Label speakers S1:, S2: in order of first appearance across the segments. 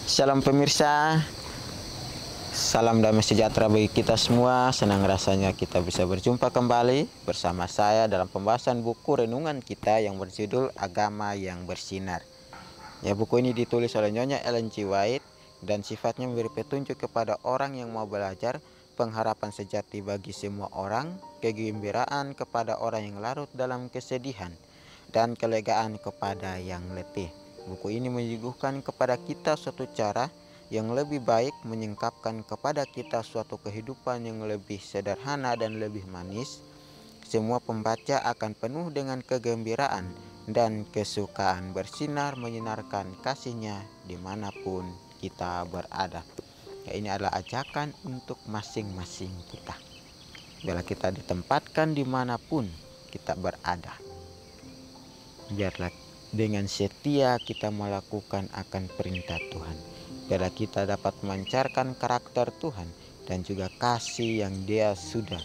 S1: Shalom pemirsa, salam damai sejahtera bagi kita semua. Senang rasanya kita bisa berjumpa kembali bersama saya dalam pembahasan buku renungan kita yang berjudul Agama yang Bersinar. Ya, buku ini ditulis oleh Nyonya Ellen G. White dan sifatnya memberi petunjuk kepada orang yang mau belajar, pengharapan sejati bagi semua orang, kegembiraan kepada orang yang larut dalam kesedihan, dan kelegaan kepada yang letih. Buku ini menyuguhkan kepada kita suatu cara yang lebih baik, menyingkapkan kepada kita suatu kehidupan yang lebih sederhana dan lebih manis. Semua pembaca akan penuh dengan kegembiraan dan kesukaan bersinar menyinarkan kasihnya dimanapun kita berada. Ya, ini adalah ajakan untuk masing-masing kita. Bila kita ditempatkan dimanapun kita berada, biarlah dengan setia kita melakukan akan perintah Tuhan. Biarlah kita dapat memancarkan karakter Tuhan dan juga kasih yang Dia sudah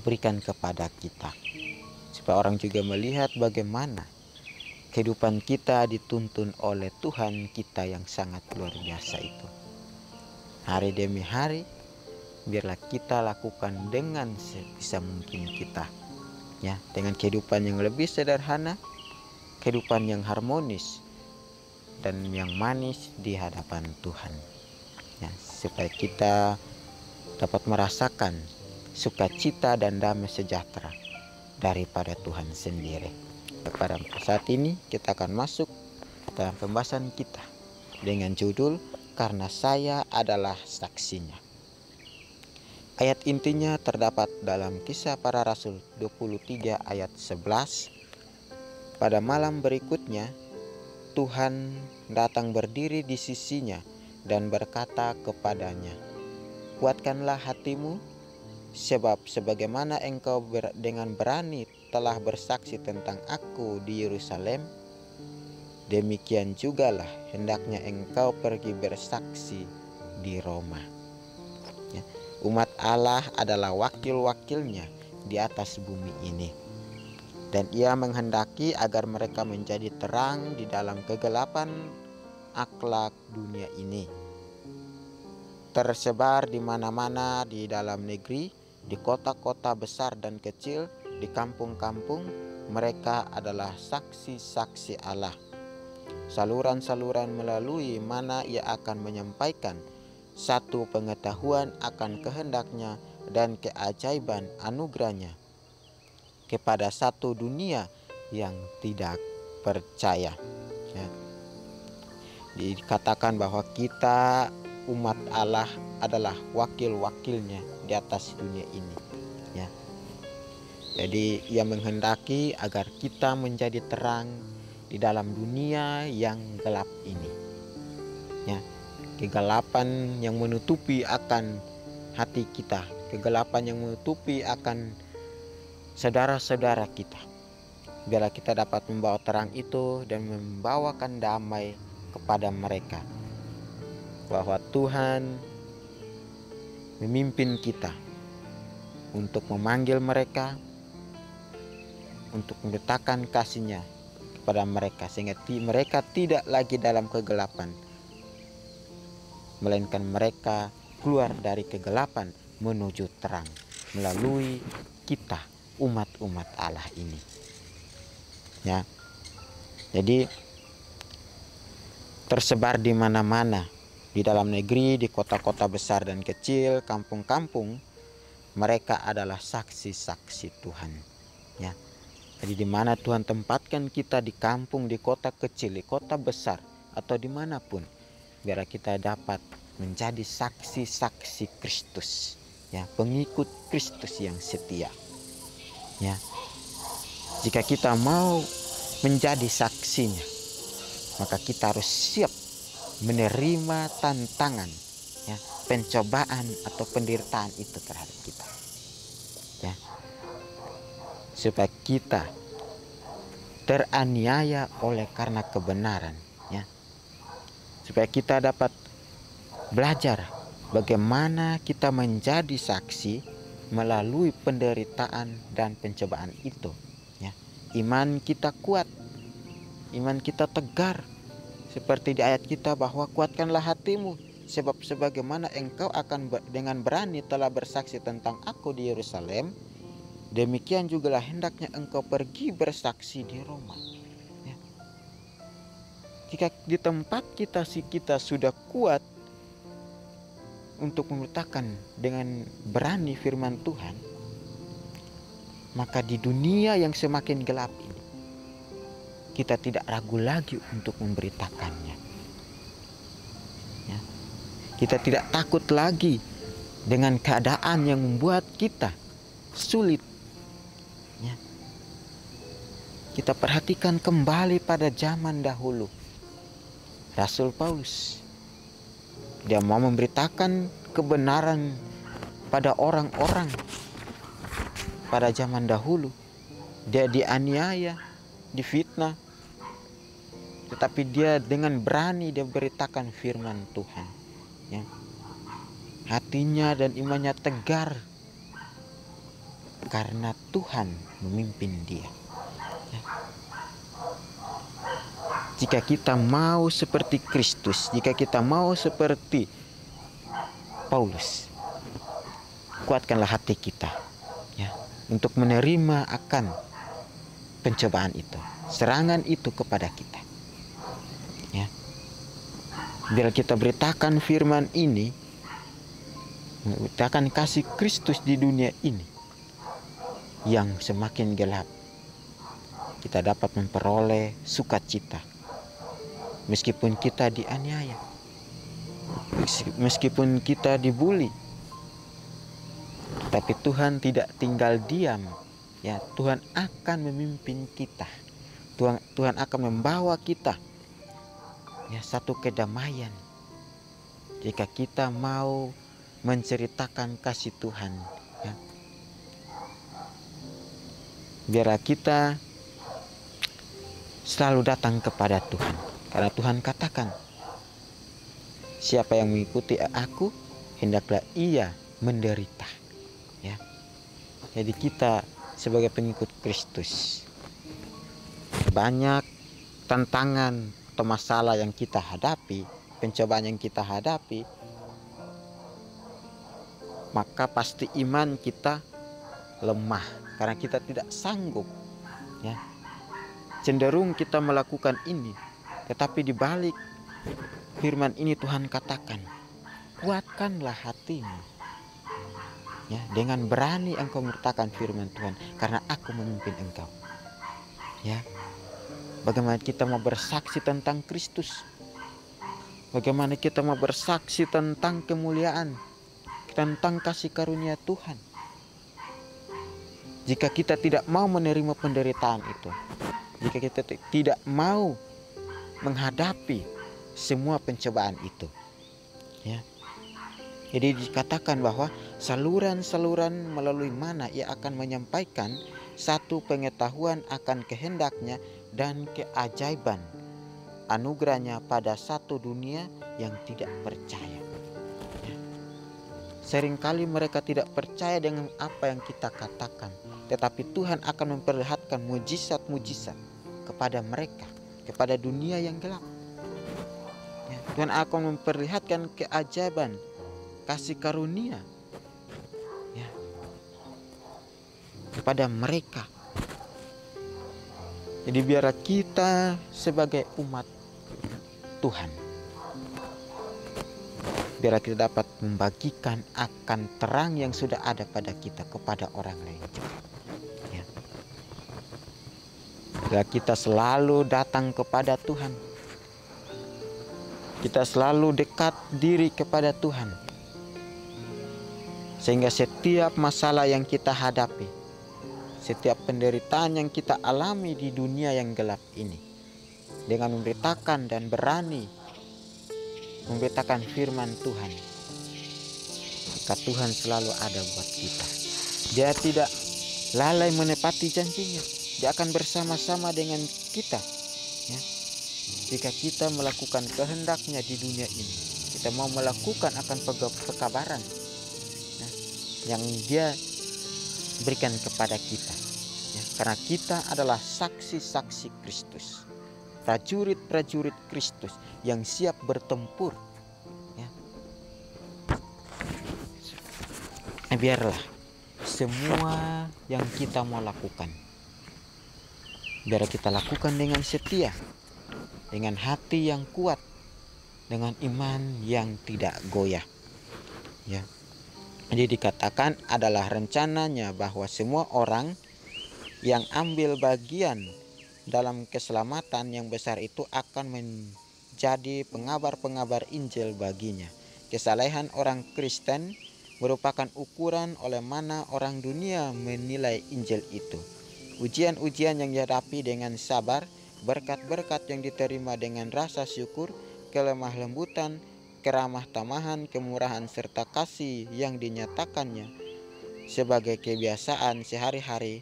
S1: berikan kepada kita, supaya orang juga melihat bagaimana kehidupan kita dituntun oleh Tuhan kita yang sangat luar biasa itu. Hari demi hari, biarlah kita lakukan dengan sebisa mungkin kita, ya, dengan kehidupan yang lebih sederhana, kehidupan yang harmonis dan yang manis di hadapan Tuhan, ya, supaya kita dapat merasakan sukacita dan damai sejahtera daripada Tuhan sendiri. Pada saat ini kita akan masuk dalam pembahasan kita dengan judul Karena Saya Adalah Saksinya. Ayat intinya terdapat dalam Kisah Para Rasul 23 ayat 11. Pada malam berikutnya, Tuhan datang berdiri di sisinya dan berkata kepadanya, "Kuatkanlah hatimu, sebab sebagaimana engkau dengan berani telah bersaksi tentang Aku di Yerusalem, demikian jugalah hendaknya engkau pergi bersaksi di Roma." Ya, umat Allah adalah wakil-wakilnya di atas bumi ini. Dan Ia menghendaki agar mereka menjadi terang di dalam kegelapan akhlak dunia ini. Tersebar di mana-mana di dalam negeri, di kota-kota besar dan kecil, di kampung-kampung, mereka adalah saksi-saksi Allah. Saluran-saluran melalui mana Ia akan menyampaikan satu pengetahuan akan kehendaknya dan keajaiban anugerahnya kepada satu dunia yang tidak percaya. Ya. Dikatakan bahwa kita umat Allah adalah wakil-wakilnya di atas dunia ini. Ya. Jadi Ia menghendaki agar kita menjadi terang di dalam dunia yang gelap ini. Ya. Kegelapan yang menutupi akan hati kita, kegelapan yang menutupi akan saudara-saudara kita. Biarlah kita dapat membawa terang itu dan membawakan damai kepada mereka, bahwa Tuhan memimpin kita untuk memanggil mereka, untuk meletakkan kasih-Nya kepada mereka, sehingga mereka tidak lagi dalam kegelapan, melainkan mereka keluar dari kegelapan menuju terang melalui kita, umat-umat Allah ini. Ya. Jadi tersebar di mana-mana, di dalam negeri, di kota-kota besar dan kecil, kampung-kampung, mereka adalah saksi-saksi Tuhan. Ya. Jadi di mana Tuhan tempatkan kita, di kampung, di kota kecil, di kota besar, atau dimanapun, biar kita dapat menjadi saksi-saksi Kristus, ya, pengikut Kristus yang setia. Ya. Jika kita mau menjadi saksinya, maka kita harus siap menerima tantangan, ya, pencobaan atau penderitaan itu terhadap kita, ya, supaya kita teraniaya oleh karena kebenaran, ya, supaya kita dapat belajar bagaimana kita menjadi saksi melalui penderitaan dan pencobaan itu. Ya. Iman kita kuat, iman kita tegar, Seperti di ayat kita bahwa kuatkanlah hatimu, sebab sebagaimana engkau akan dengan berani telah bersaksi tentang aku di Yerusalem, demikian jugalah hendaknya engkau pergi bersaksi di Roma. Ya. Jika di tempat kita sudah kuat untuk memberitakan dengan berani firman Tuhan, maka di dunia yang semakin gelap ini kita tidak ragu lagi untuk memberitakannya. Ya. Kita tidak takut lagi dengan keadaan yang membuat kita sulit. Ya. Kita perhatikan kembali pada zaman dahulu. Rasul Paulus, dia mau memberitakan kebenaran pada orang-orang pada zaman dahulu. Dia dianiaya, difitnah, tetapi dia dengan berani dia beritakan firman Tuhan. Ya. Hatinya dan imannya tegar karena Tuhan memimpin dia. Ya. Jika kita mau seperti Kristus, jika kita mau seperti Paulus, kuatkanlah hati kita, ya, untuk menerima akan pencobaan itu, serangan itu kepada kita. Ya. Biar kita beritakan firman ini, beritakan kasih Kristus di dunia ini yang semakin gelap, kita dapat memperoleh sukacita meskipun kita dianiaya, meskipun kita dibuli. Tapi Tuhan tidak tinggal diam. Ya, Tuhan akan memimpin kita. Tuhan akan membawa kita, ya, satu kedamaian jika kita mau menceritakan kasih Tuhan. Ya. Biar kita selalu datang kepada Tuhan, karena Tuhan katakan, siapa yang mengikuti aku, hendaklah ia menderita. Ya. Jadi kita sebagai pengikut Kristus, banyak tantangan atau masalah yang kita hadapi, pencobaan yang kita hadapi, maka pasti iman kita lemah karena kita tidak sanggup. Ya. Cenderung kita melakukan ini, tetapi di balik firman ini Tuhan katakan, kuatkanlah hatimu. Ya, dengan berani engkau memberitakan firman Tuhan, karena aku memimpin engkau. Ya, bagaimana kita mau bersaksi tentang Kristus, bagaimana kita mau bersaksi tentang kemuliaan, tentang kasih karunia Tuhan, jika kita tidak mau menerima penderitaan itu, jika kita tidak mau menghadapi semua pencobaan itu. Ya. Jadi dikatakan bahwa saluran-saluran melalui mana ia akan menyampaikan satu pengetahuan akan kehendaknya dan keajaiban anugerahnya pada satu dunia yang tidak percaya. Ya. Seringkali mereka tidak percaya dengan apa yang kita katakan, tetapi Tuhan akan memperlihatkan mujizat-mujizat kepada mereka, kepada dunia yang gelap. Ya. Tuhan akan memperlihatkan keajaiban kasih karunia, ya, kepada mereka. Jadi biar kita sebagai umat Tuhan, biar kita dapat membagikan akan terang yang sudah ada pada kita kepada orang lain juga. Ya. Biar kita selalu datang kepada Tuhan, kita selalu dekat diri kepada Tuhan, sehingga setiap masalah yang kita hadapi, setiap penderitaan yang kita alami di dunia yang gelap ini, dengan memberitakan dan berani memberitakan firman Tuhan, maka Tuhan selalu ada buat kita. Dia tidak lalai menepati janjinya. Dia akan bersama-sama dengan kita. Ya. Jika kita melakukan kehendaknya di dunia ini, kita mau melakukan akan pekabaran yang dia berikan kepada kita, ya, karena kita adalah saksi-saksi Kristus. prajurit-prajurit Kristus yang siap bertempur. Ya. Biarlah semua yang kita mau lakukan, biar kita lakukan dengan setia, dengan hati yang kuat, dengan iman yang tidak goyah. Ya. Jadi dikatakan adalah rencananya bahwa semua orang yang ambil bagian dalam keselamatan yang besar itu akan menjadi pengabar-pengabar Injil baginya. Kesalehan orang Kristen merupakan ukuran oleh mana orang dunia menilai Injil itu. Ujian-ujian yang dihadapi dengan sabar, berkat-berkat yang diterima dengan rasa syukur, kelemah lembutan, keramah tamahan, kemurahan serta kasih yang dinyatakannya sebagai kebiasaan sehari-hari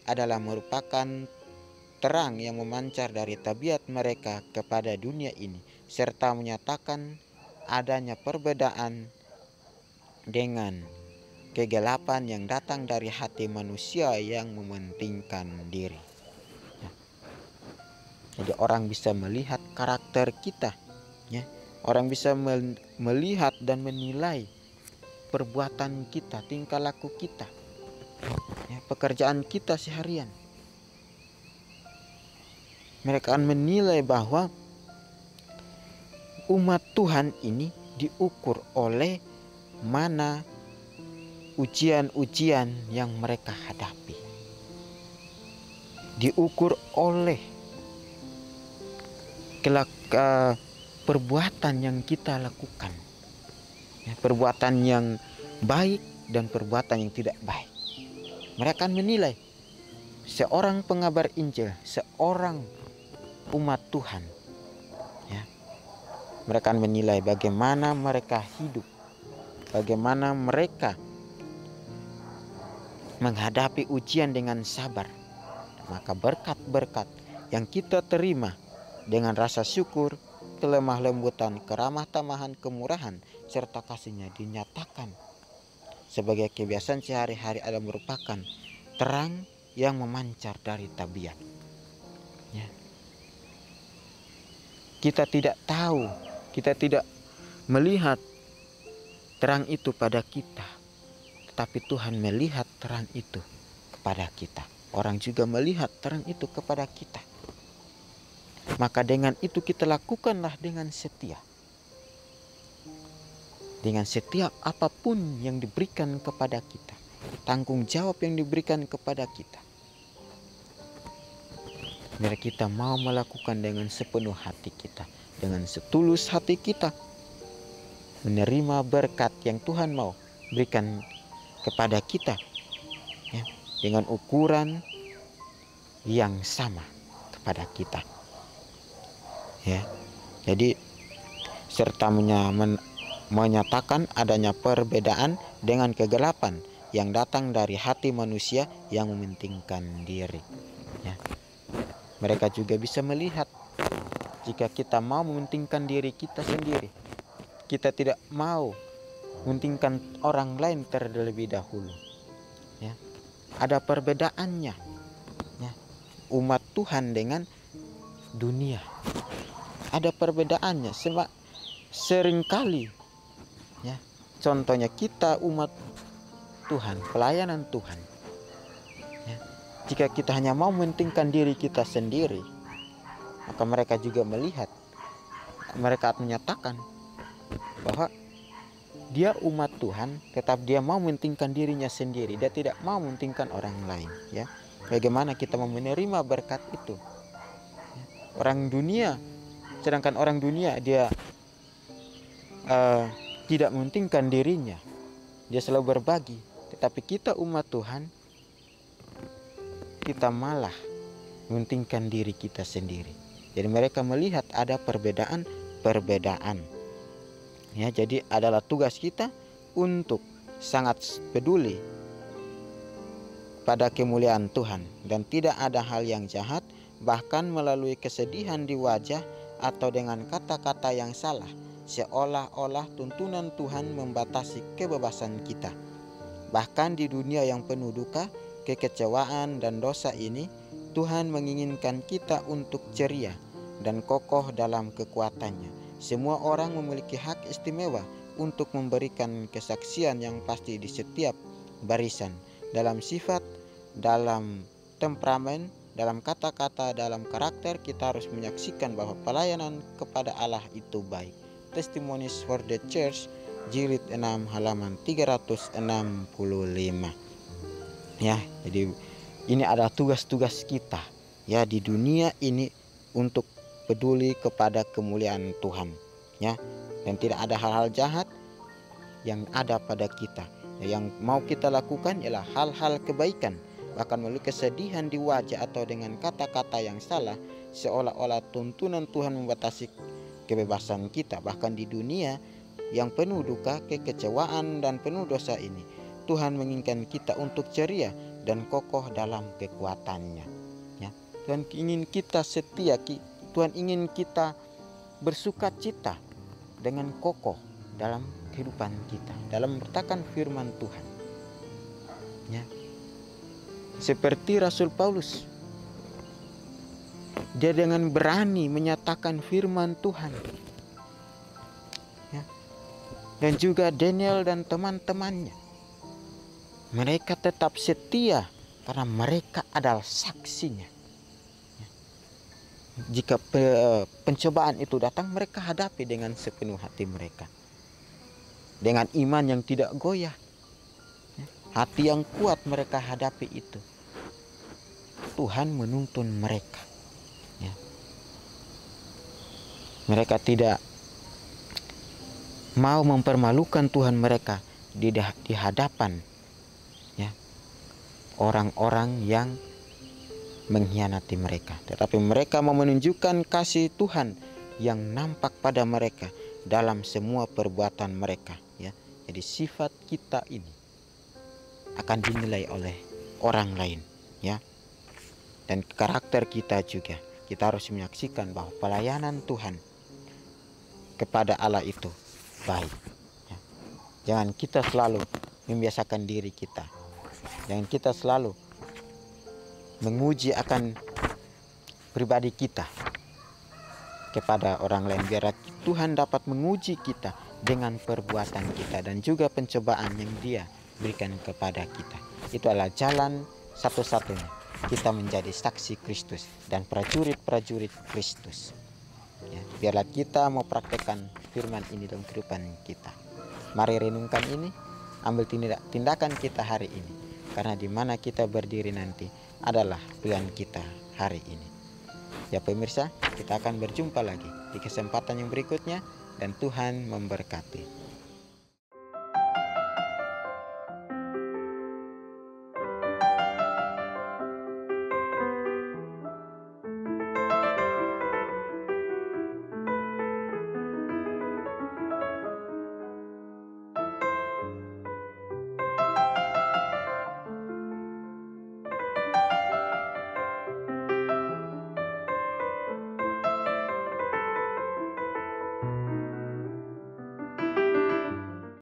S1: adalah merupakan terang yang memancar dari tabiat mereka kepada dunia ini, serta menyatakan adanya perbedaan dengan kegelapan yang datang dari hati manusia yang mementingkan diri. Jadi orang bisa melihat karakter kita, ya. Orang bisa melihat dan menilai perbuatan kita, tingkah laku kita, ya, pekerjaan kita seharian. Mereka akan menilai bahwa umat Tuhan ini diukur oleh mana ujian-ujian yang mereka hadapi, diukur oleh perbuatan yang kita lakukan, ya, perbuatan yang baik dan perbuatan yang tidak baik. Mereka akan menilai seorang pengabar Injil, seorang umat Tuhan, ya. Mereka akan menilai bagaimana mereka hidup, bagaimana mereka menghadapi ujian dengan sabar. Maka berkat-berkat yang kita terima dengan rasa syukur, kelemah lembutan, keramah tamahan, kemurahan, serta kasihnya dinyatakan sebagai kebiasaan sehari-hari adalah merupakan terang yang memancar dari tabiat. Ya. Kita tidak tahu, kita tidak melihat terang itu pada kita, tetapi Tuhan melihat terang itu kepada kita. Orang juga melihat terang itu kepada kita. Maka dengan itu kita lakukanlah dengan setia. Dengan setiap apapun yang diberikan kepada kita, tanggung jawab yang diberikan kepada kita, biar kita mau melakukan dengan sepenuh hati kita, dengan setulus hati kita, menerima berkat yang Tuhan mau berikan kepada kita, ya, dengan ukuran yang sama kepada kita, ya. Jadi serta menyatakan adanya perbedaan dengan kegelapan yang datang dari hati manusia yang mementingkan diri, ya. Mereka juga bisa melihat jika kita mau mementingkan diri kita sendiri, kita tidak mau mementingkan orang lain terlebih dahulu, ya. Ada perbedaannya, ya. Umat Tuhan dengan dunia ada perbedaannya. Sebab seringkali, ya, contohnya kita umat Tuhan, pelayanan Tuhan, ya, jika kita hanya mau mementingkan diri kita sendiri, maka mereka juga melihat, mereka akan menyatakan bahwa dia umat Tuhan, tetap dia mau mementingkan dirinya sendiri, dia tidak mau mementingkan orang lain, ya. Bagaimana kita mau menerima berkat itu? Orang dunia, sedangkan orang dunia dia tidak mementingkan dirinya, dia selalu berbagi. Tetapi kita umat Tuhan, kita malah mementingkan diri kita sendiri. Jadi mereka melihat ada perbedaan. Ya, jadi adalah tugas kita untuk sangat peduli pada kemuliaan Tuhan dan tidak ada hal yang jahat, bahkan melalui kesedihan di wajah atau dengan kata-kata yang salah, seolah-olah tuntunan Tuhan membatasi kebebasan kita. Bahkan di dunia yang penuh duka, kekecewaan dan dosa ini, Tuhan menginginkan kita untuk ceria, dan kokoh dalam kekuatannya. Semua orang memiliki hak istimewa untuk memberikan kesaksian yang pasti di setiap barisan, dalam sifat, dalam temperamen, dalam kata-kata, dalam karakter. Kita harus menyaksikan bahwa pelayanan kepada Allah itu baik. Testimonies for the Church, jilid 6 halaman 365. Ya, jadi ini adalah tugas-tugas kita ya di dunia ini untuk peduli kepada kemuliaan Tuhan ya, dan tidak ada hal-hal jahat yang ada pada kita. Yang mau kita lakukan ialah hal-hal kebaikan, bahkan melalui kesedihan di wajah atau dengan kata-kata yang salah, seolah-olah tuntunan Tuhan membatasi kebebasan kita. Bahkan di dunia yang penuh duka, kekecewaan, dan penuh dosa ini, Tuhan menginginkan kita untuk ceria dan kokoh dalam kekuatannya ya. Tuhan ingin kita setia, Tuhan ingin kita bersuka cita dengan kokoh dalam kehidupan kita, dalam memberitakan firman Tuhan ya. Seperti Rasul Paulus, dia dengan berani menyatakan firman Tuhan ya. Dan juga Daniel dan teman-temannya, mereka tetap setia karena mereka adalah saksinya. Jika pencobaan itu datang, mereka hadapi dengan sepenuh hati mereka, dengan iman yang tidak goyah, hati yang kuat mereka hadapi itu. Tuhan menuntun mereka ya. Mereka tidak mau mempermalukan Tuhan mereka di hadapan ya orang-orang yang mengkhianati mereka, tetapi mereka mau menunjukkan kasih Tuhan yang nampak pada mereka dalam semua perbuatan mereka ya. Jadi sifat kita ini akan dinilai oleh orang lain ya, dan karakter kita juga. Kita harus menyaksikan bahwa pelayanan Tuhan kepada Allah itu baik ya. Jangan kita selalu membiasakan diri kita, jangan kita selalu menguji akan pribadi kita kepada orang lain. Biar Tuhan dapat menguji kita dengan perbuatan kita dan juga pencobaan yang Dia berikan kepada kita. Itu adalah jalan satu-satunya kita menjadi saksi Kristus dan prajurit-prajurit Kristus ya. Biarlah kita mau praktekkan firman ini dalam kehidupan kita. Mari renungkan ini, ambil tindakan kita hari ini, karena di mana kita berdiri nanti adalah pilihan kita hari ini ya. Pemirsa, kita akan berjumpa lagi di kesempatan yang berikutnya, dan Tuhan memberkati.